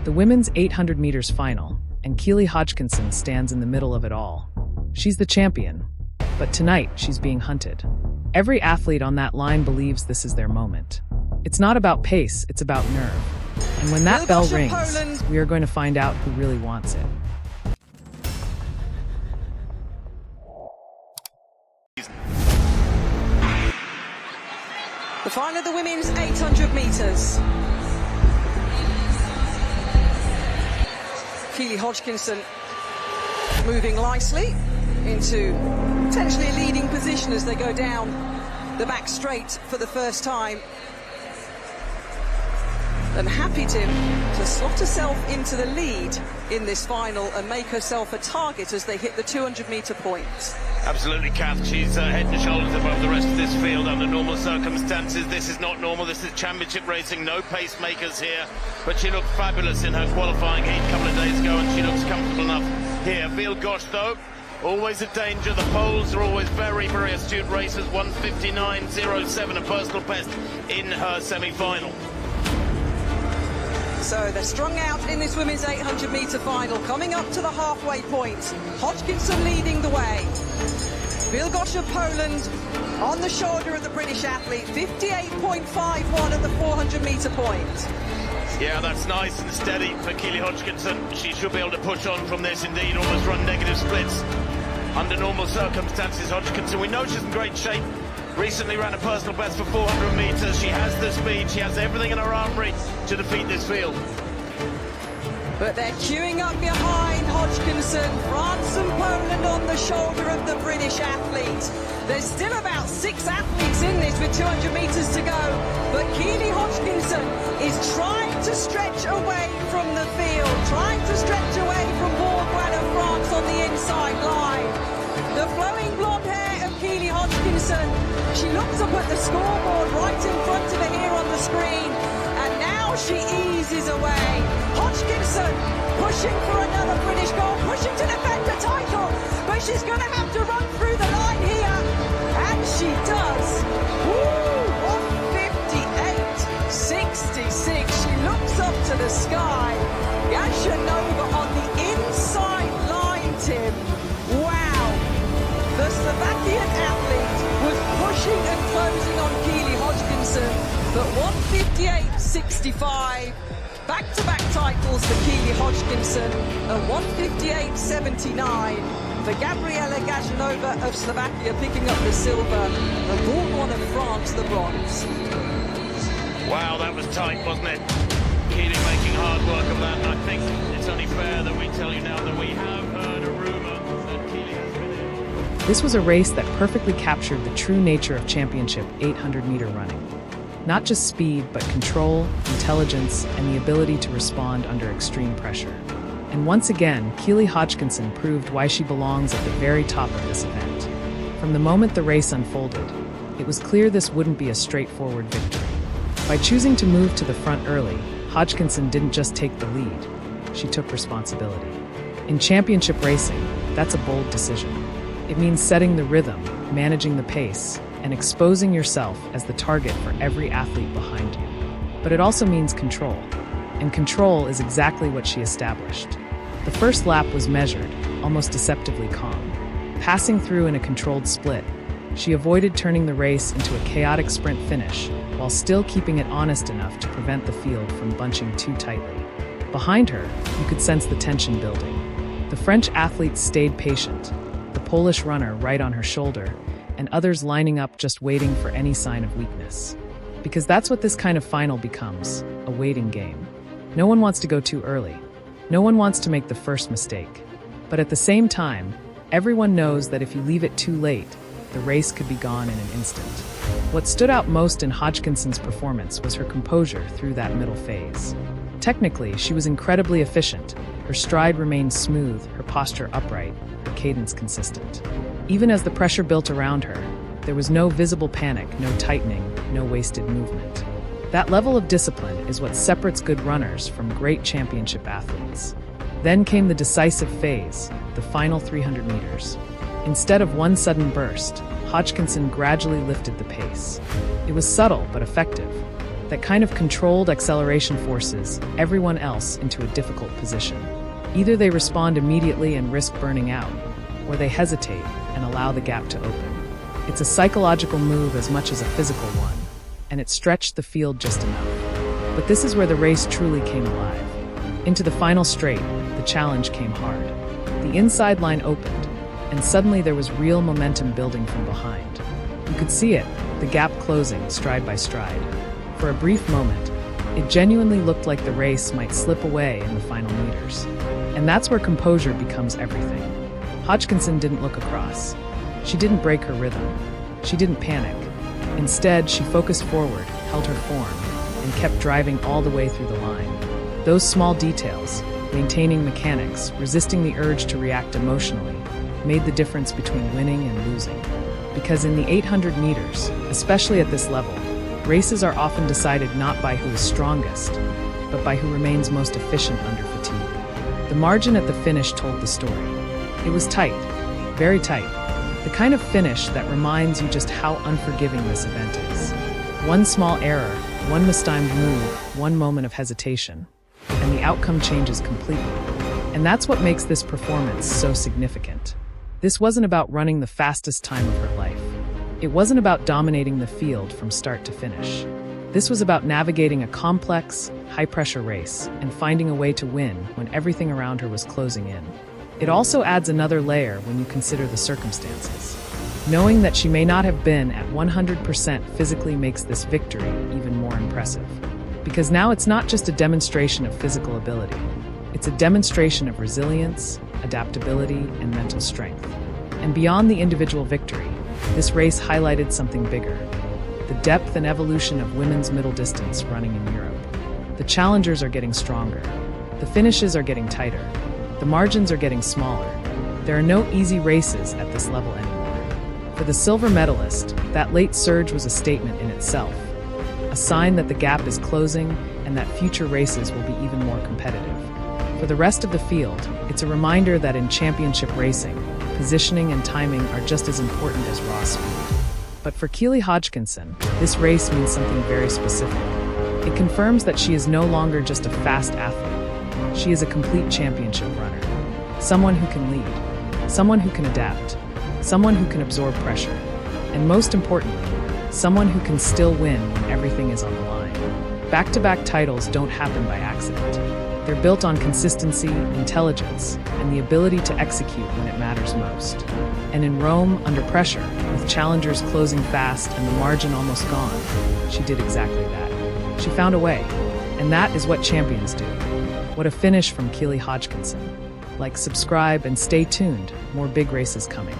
The women's 800 meters final, and Keely Hodgkinson stands in the middle of it all. She's the champion, but tonight she's being hunted. Every athlete on that line believes this is their moment. It's not about pace, it's about nerve. And when that bell rings, we are going to find out who really wants it. The final of the women's 800 metres. Keely Hodgkinson moving nicely into potentially a leading position as they go down the back straight for the first time. And happy to slot herself into the lead in this final and make herself a target as they hit the 200-metre point. Absolutely, Kath. She's head and shoulders above the rest of this field under normal circumstances. This is not normal. This is championship racing. No pacemakers here. But she looked fabulous in her qualifying heat a couple of days ago, and she looks comfortable enough here. Feel gosh, though, always a danger. The poles are always very, very astute racers. 1:59.07, a personal best in her semi-final. So they're strung out in this women's 800-metre final, coming up to the halfway point. Hodgkinson leading the way. Wilgosz of Poland on the shoulder of the British athlete, 58.51 at the 400-metre point. Yeah, that's nice and steady for Keely Hodgkinson. She should be able to push on from this, indeed, almost run negative splits. Under normal circumstances, Hodgkinson, we know she's in great shape. Recently ran a personal best for 400 metres. She has the speed, she has everything in her armoury to defeat this field. But they're queuing up behind Hodgkinson. France and Poland on the shoulder of the British athlete. There's still about 6 athletes in this with 200 metres to go. But Keely Hodgkinson is trying to stretch away from the field, trying to stretch away from Bourgoin of France on the inside line. The flowing blonde hair of Keely Hodgkinson. She looks up at the scoreboard right in front of her here on the screen. And now she eases away. Hodgkinson pushing for another British goal, pushing to defend the title. But she's going to have to run through the line here. And she does. Woo! 1:58.66. She looks up to the sky. Yashanova on the inside line, Tim. Wow. The Slovakian athlete was pushing and closing on Keely Hodgkinson, but 1:58.65. Back-to-back titles for Keely Hodgkinson, and 1:58.79 for Gabriela Gajanova of Slovakia picking up the silver, and Bourgoin of France the bronze. Wow, that was tight, wasn't it? Keely making hard work of that, and I think it's only fair that we tell you now that we have heard a rumour that Keely has been in. This was a race that perfectly captured the true nature of championship 800-meter running. Not just speed, but control, intelligence, and the ability to respond under extreme pressure. And once again, Keely Hodgkinson proved why she belongs at the very top of this event. From the moment the race unfolded, it was clear this wouldn't be a straightforward victory. By choosing to move to the front early, Hodgkinson didn't just take the lead, she took responsibility. In championship racing, that's a bold decision. It means setting the rhythm, managing the pace, and exposing yourself as the target for every athlete behind you. But it also means control. And control is exactly what she established. The first lap was measured, almost deceptively calm. Passing through in a controlled split, she avoided turning the race into a chaotic sprint finish, while still keeping it honest enough to prevent the field from bunching too tightly. Behind her, you could sense the tension building. The French athletes stayed patient, the Polish runner right on her shoulder, and others lining up just waiting for any sign of weakness. Because that's what this kind of final becomes, a waiting game. No one wants to go too early. No one wants to make the first mistake. But at the same time, everyone knows that if you leave it too late, the race could be gone in an instant. What stood out most in Hodgkinson's performance was her composure through that middle phase. Technically, she was incredibly efficient. Her stride remained smooth, her posture upright, her cadence consistent. Even as the pressure built around her, there was no visible panic, no tightening, no wasted movement. That level of discipline is what separates good runners from great championship athletes. Then came the decisive phase, the final 300 meters. Instead of one sudden burst, Hodgkinson gradually lifted the pace. It was subtle but effective. That kind of controlled acceleration forces everyone else into a difficult position. Either they respond immediately and risk burning out, or they hesitate and allow the gap to open. It's a psychological move as much as a physical one, and it stretched the field just enough. But this is where the race truly came alive. Into the final straight, the challenge came hard. The inside line opened, and suddenly there was real momentum building from behind. You could see it, the gap closing stride by stride. For a brief moment, it genuinely looked like the race might slip away in the final meters. And that's where composure becomes everything. Hodgkinson didn't look across. She didn't break her rhythm. She didn't panic. Instead, she focused forward, held her form, and kept driving all the way through the line. Those small details, maintaining mechanics, resisting the urge to react emotionally, made the difference between winning and losing. Because in the 800 meters, especially at this level, races are often decided not by who is strongest, but by who remains most efficient under fatigue. The margin at the finish told the story. It was tight, very tight. The kind of finish that reminds you just how unforgiving this event is. One small error, one mistimed move, one moment of hesitation, and the outcome changes completely. And that's what makes this performance so significant. This wasn't about running the fastest time of her life. It wasn't about dominating the field from start to finish. This was about navigating a complex, high-pressure race and finding a way to win when everything around her was closing in. It also adds another layer when you consider the circumstances. Knowing that she may not have been at 100% physically makes this victory even more impressive. Because now it's not just a demonstration of physical ability. It's a demonstration of resilience, adaptability, and mental strength. And beyond the individual victory, this race highlighted something bigger. The depth and evolution of women's middle distance running in Europe. The challengers are getting stronger. The finishes are getting tighter. The margins are getting smaller. There are no easy races at this level anymore. For the silver medalist, that late surge was a statement in itself. A sign that the gap is closing and that future races will be even more competitive. For the rest of the field, it's a reminder that in championship racing, positioning and timing are just as important as raw speed. But for Keely Hodgkinson, this race means something very specific. It confirms that she is no longer just a fast athlete. She is a complete championship runner. Someone who can lead, someone who can adapt, someone who can absorb pressure, and most importantly, someone who can still win when everything is on the line. Back-to-back titles don't happen by accident. They're built on consistency, intelligence, and the ability to execute when it matters most. And in Rome, under pressure, with challengers closing fast and the margin almost gone, she did exactly that. She found a way, and that is what champions do. What a finish from Keely Hodgkinson. Like, subscribe, and stay tuned. More big races coming.